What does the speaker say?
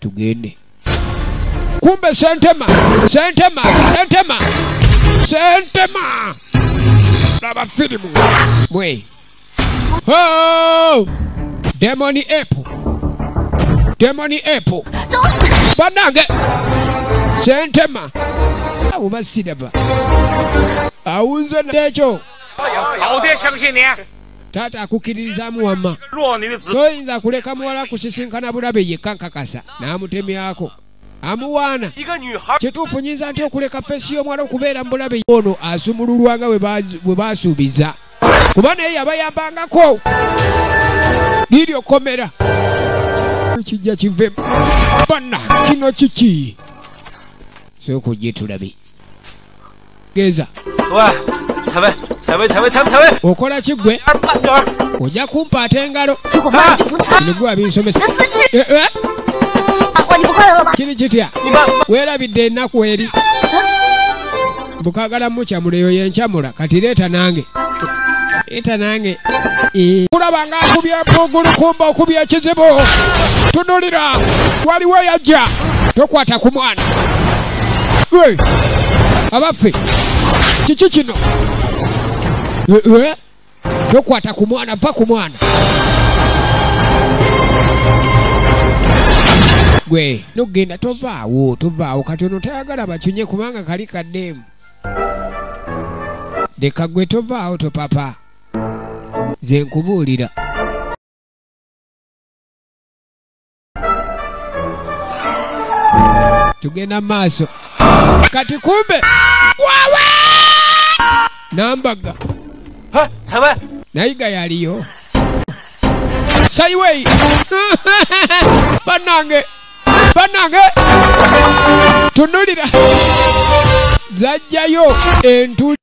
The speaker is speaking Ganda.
tugende. Kumbe Sentema. Laba filimu. Mwe. Oh! Demoni Apple. Banange. Sentema. Awu basidaba. Awunze necho. Tata akukiriza muwamma. Toyinza kuleka muwala kusisinkana bulabe yekankakasa. Namutemi yako. Amuwana. Kituufu nyinza nti okuleka fesi y'omwala okubeera mu bulabe ono asumululwanga we baasuubiza. Kuba naye yabayambangako. Liryo komera. Kijja kivemu. Bana kino kiki. Soko gye tulabe. Geza. Sabe. Okola kigwe. Ojja kumpaata engalo. Nigwa binsomesa. Kiri kitya? Weerabidde ennaku eri. Bukagala mucyamuleyo yencamula kati leeta nange. Kulaba nga akubye mpugulu kumba okubye ekizibu. Tunulira. Waliwo yajja. Tokwata ku mwana. Abaffe. Kiki kino? Tokwata ku mwana, va ku mwana. Gwe, nogenda tovaawo katono tayagala bakyunye kubanga kali kaddeemu. Leka gwe tovaawo topapa. Ze nkubuulira. Tugenda maaso. Kati kumbe. Wawe! Nambaga. Nayiga yaliyo. Saiwei. Banange. Tunulira. Zajjayo entu.